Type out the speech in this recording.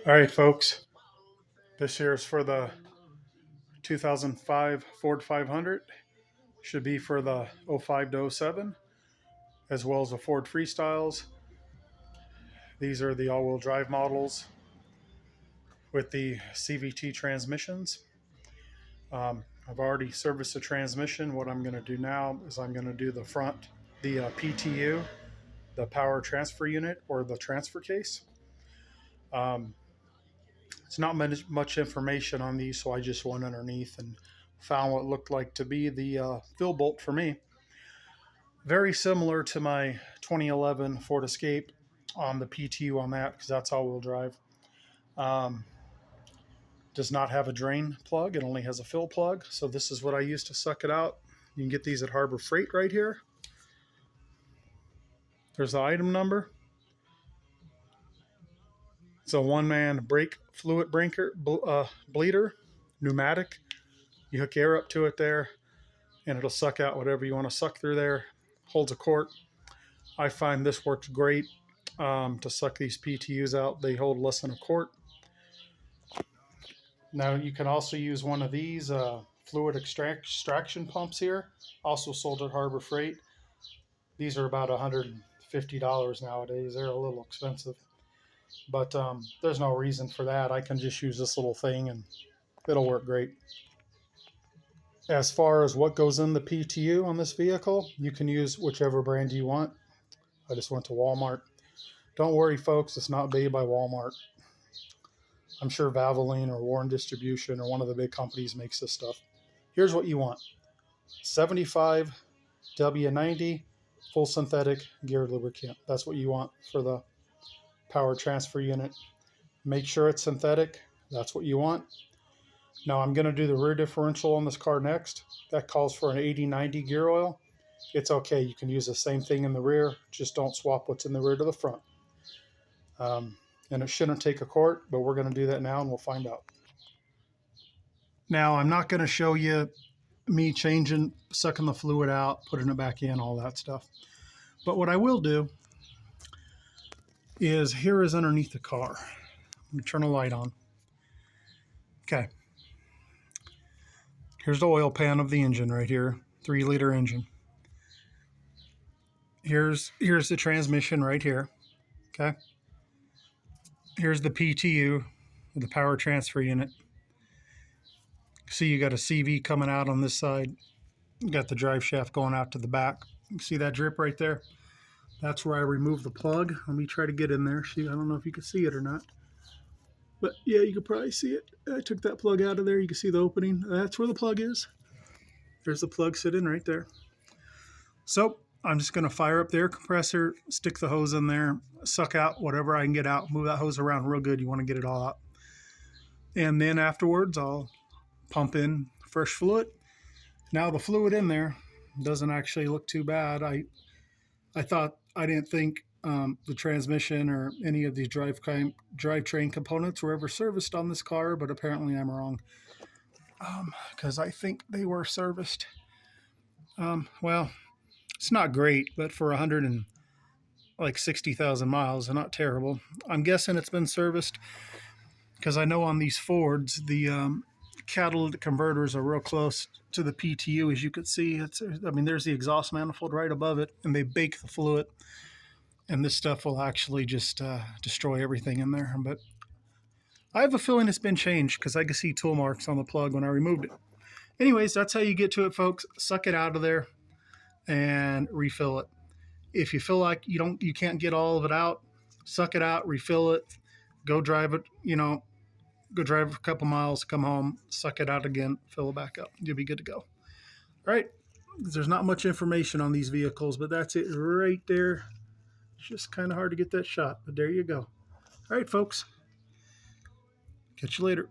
All right, folks. This here is for the 2005 Ford 500. Should be for the '05 to '07, as well as the Ford Freestyles. These are the all-wheel drive models with the CVT transmissions. I've already serviced the transmission. What I'm going to do now is I'm going to do the front, the PTU, the power transfer unit, or the transfer case. Um, it's not much information on these, so I just went underneath and found what looked like to be the fill bolt for me. Very similar to my 2011 Ford Escape on the PTU on that, because that's all-wheel drive. Um, does not have a drain plug. It only has a fill plug. So this is what I use to suck it out. You can get these at Harbor Freight right here. There's the item number. It's a one-man brake fluid bleeder, pneumatic. You hook air up to it there, and it'll suck out whatever you want to suck through there. Holds a quart. I find this works great to suck these PTUs out. They hold less than a quart. Now you can also use one of these fluid extraction pumps here, also sold at Harbor Freight. These are about $150 nowadays. They're a little expensive, but there's no reason for that. I can just use this little thing and it'll work great. As far as what goes in the PTU on this vehicle, you can use whichever brand you want. I just went to Walmart. Don't worry, folks, it's not made by Walmart. I'm sure Valvoline or Warren Distribution or one of the big companies makes this stuff. Here's what you want. 75 W90 full synthetic gear lubricant. That's what you want for the power transfer unit. Make sure it's synthetic. That's what you want. Now I'm going to do the rear differential on this car next. That calls for an 80-90 gear oil. It's okay. You can use the same thing in the rear. Just don't swap what's in the rear to the front. And it shouldn't take a quart, but we're going to do that now and we'll find out. Now I'm not going to show you me sucking the fluid out, putting it back in, all that stuff. But what I will do is here is underneath the car. Let me turn a light on. Okay. Here's the oil pan of the engine right here, 3-liter engine. Here's the transmission right here. Okay. Here's the PTU, the power transfer unit. See, you got a CV coming out on this side. You got the drive shaft going out to the back. You see that drip right there? That's where I removed the plug. Let me try to get in there. See, I don't know if you can see it or not. But yeah, you can probably see it. I took that plug out of there. You can see the opening. That's where the plug is. There's the plug sitting right there. So I'm just going to fire up the air compressor, stick the hose in there, suck out whatever I can get out, move that hose around real good. You want to get it all out. And then afterwards, I'll pump in fresh fluid. Now the fluid in there doesn't actually look too bad. I didn't think the transmission or any of these drivetrain components were ever serviced on this car, but apparently I'm wrong. Because I think they were serviced. Well, it's not great, but for 160,000 miles, they're not terrible. I'm guessing it's been serviced because I know on these Fords, the catalytic converters are real close to the PTU, as you can see. There's the exhaust manifold right above it, and they bake the fluid, and this stuff will actually just destroy everything in there. But I have a feeling it's been changed because I can see tool marks on the plug when I removed it. Anyways, that's how you get to it, folks. Suck it out of there and refill it. If you feel like you can't get all of it out, suck it out, refill it, go drive it, go drive a couple miles, come home, suck it out again, fill it back up. You'll be good to go. All right. There's not much information on these vehicles, but that's it right there. It's just kind of hard to get that shot, but there you go. All right, folks. Catch you later.